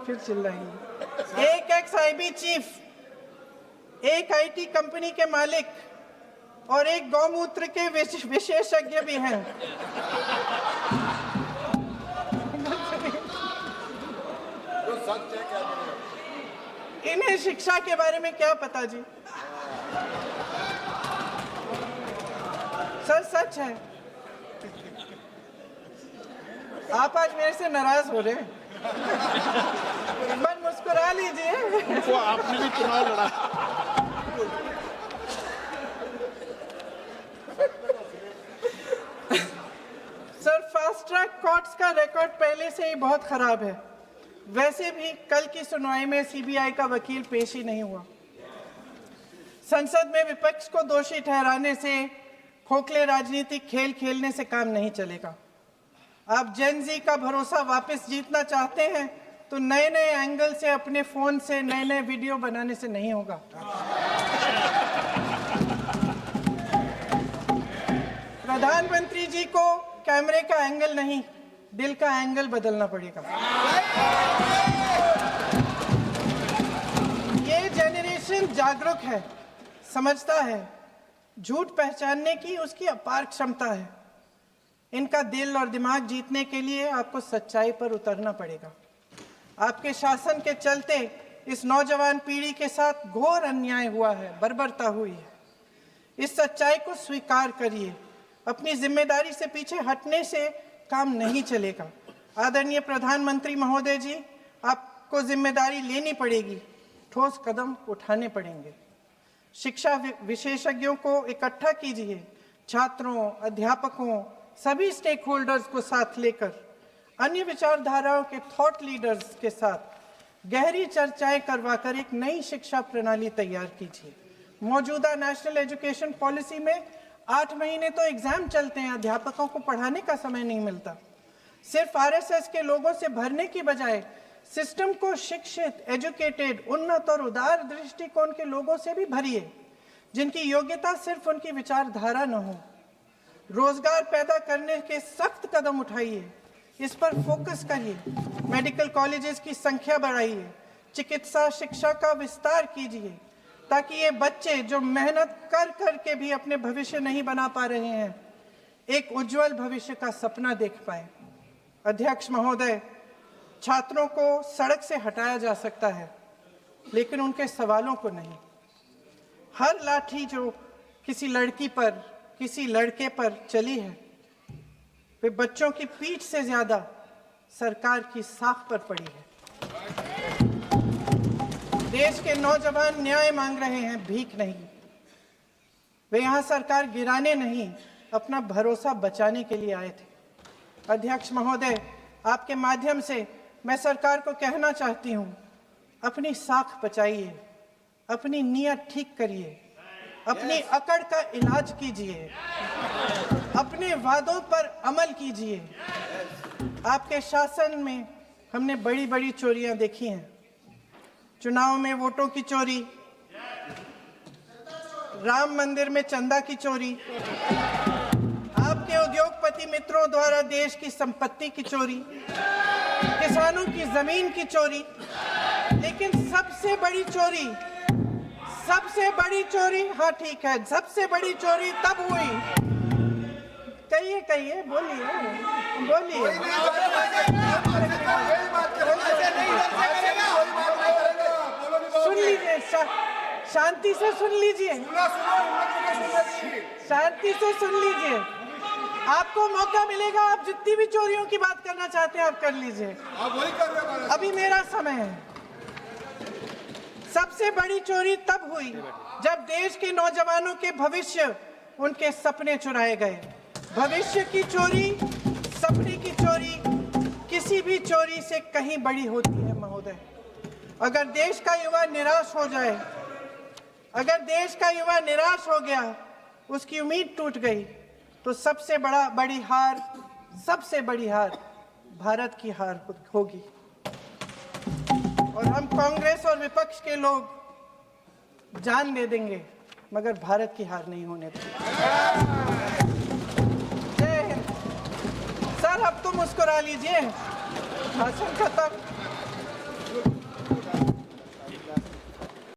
फिर चिल्लाएंगे। एक x IB chief, एक आईटी कंपनी के मालिक और एक गौमूत्र के विशेषज्ञ भी हैं। इन्हें शिक्षा के बारे में क्या पता जी? सर सच है। आप आज मेरे से नाराज हो रहे हैं? मन मुस्कुरा लीजिए। वो आपने भी चुनाव लड़ा। सर, फास्ट ट्रैक कोर्ट्स का रिकॉर्ड पहले से ही बहुत खराब है। वैसे भी कल की सुनवाई में सीबीआई का वकील पेश ही नहीं हुआ। संसद में विपक्ष को दोषी ठहराने से, खोखले राजनीतिक खेल खेलने से काम नहीं चलेगा। आप जेन जी का भरोसा वापस जीतना चाहते हैं तो नए नए एंगल से, अपने फोन से नए नए वीडियो बनाने से नहीं होगा। प्रधानमंत्री जी को कैमरे का एंगल नहीं, दिल का एंगल बदलना पड़ेगा। ये जेनरेशन जागरूक है, समझता है, झूठ पहचानने की उसकी अपार क्षमता है। इनका दिल और दिमाग जीतने के लिए आपको सच्चाई पर उतरना पड़ेगा। आपके शासन के चलते इस नौजवान पीढ़ी के साथ घोर अन्याय हुआ है, बर्बरता हुई है। इस सच्चाई को स्वीकार करिए। अपनी जिम्मेदारी से पीछे हटने से काम नहीं चलेगा। आदरणीय प्रधानमंत्री महोदय जी, आपको जिम्मेदारी लेनी पड़ेगी, ठोस कदम उठाने पड़ेंगे। शिक्षा विशेषज्ञों को इकट्ठा कीजिए, छात्रों, अध्यापकों, सभी स्टेक होल्डर्स को साथ लेकर, अन्य विचारधाराओं के थॉट लीडर्स के साथ गहरी चर्चाएं करवाकर एक नई शिक्षा प्रणाली तैयार कीजिए। मौजूदा नेशनल एजुकेशन पॉलिसी में 8 महीने तो एग्जाम चलते हैं, अध्यापकों को पढ़ाने का समय नहीं मिलता। सिर्फ आरएसएस के लोगों से भरने की बजाय सिस्टम को शिक्षित, एजुकेटेड, उन्नत और उदार दृष्टिकोण के लोगों से भी भरिए, जिनकी योग्यता सिर्फ उनकी विचारधारा न हो। रोजगार पैदा करने के सख्त कदम उठाइए, इस पर फोकस करिए। मेडिकल कॉलेजेस की संख्या बढ़ाइए, चिकित्सा शिक्षा का विस्तार कीजिए, ताकि ये बच्चे जो मेहनत कर कर के भी अपने भविष्य नहीं बना पा रहे हैं, एक उज्जवल भविष्य का सपना देख पाए। अध्यक्ष महोदय, छात्रों को सड़क से हटाया जा सकता है, लेकिन उनके सवालों को नहीं। हर लाठी जो किसी लड़की पर, किसी लड़के पर चली है, वे बच्चों की पीठ से ज्यादा सरकार की साख पर पड़ी है। देश के नौजवान न्याय मांग रहे हैं, भीख नहीं। वे यहाँ सरकार गिराने नहीं, अपना भरोसा बचाने के लिए आए थे। अध्यक्ष महोदय, आपके माध्यम से मैं सरकार को कहना चाहती हूँ, अपनी साख बचाइए, अपनी नीयत ठीक करिए, अपनी अकड़ का इलाज कीजिए, अपने वादों पर अमल कीजिए। आपके शासन में हमने बड़ी बड़ी चोरियां देखी हैं। चुनाव में वोटों की चोरी, राम मंदिर में चंदा की चोरी, आपके उद्योगपति मित्रों द्वारा देश की संपत्ति की चोरी, किसानों की जमीन की चोरी। लेकिन सबसे बड़ी चोरी, हाँ ठीक है, सबसे बड़ी चोरी तब हुई। कहिए, बोलिए। सुन लीजिए, शांति से सुन लीजिए, शांति से सुन लीजिए। आपको मौका मिलेगा, आप जितनी भी चोरियों की बात करना चाहते हैं आप कर लीजिए, अभी मेरा समय है। सबसे बड़ी चोरी तब हुई जब देश के नौजवानों के भविष्य, उनके सपने चुराए गए। भविष्य की चोरी, सपने की चोरी किसी भी चोरी से कहीं बड़ी होती है महोदय। अगर देश का युवा निराश हो जाए, अगर देश का युवा निराश हो गया, उसकी उम्मीद टूट गई, तो सबसे बड़ी हार भारत की हार होगी। और हम कांग्रेस और विपक्ष के लोग जान दे देंगे, मगर भारत की हार नहीं होने देंगे। जय हिंद। सर, अब तो मुस्कुरा लीजिए, भाषण खत्म।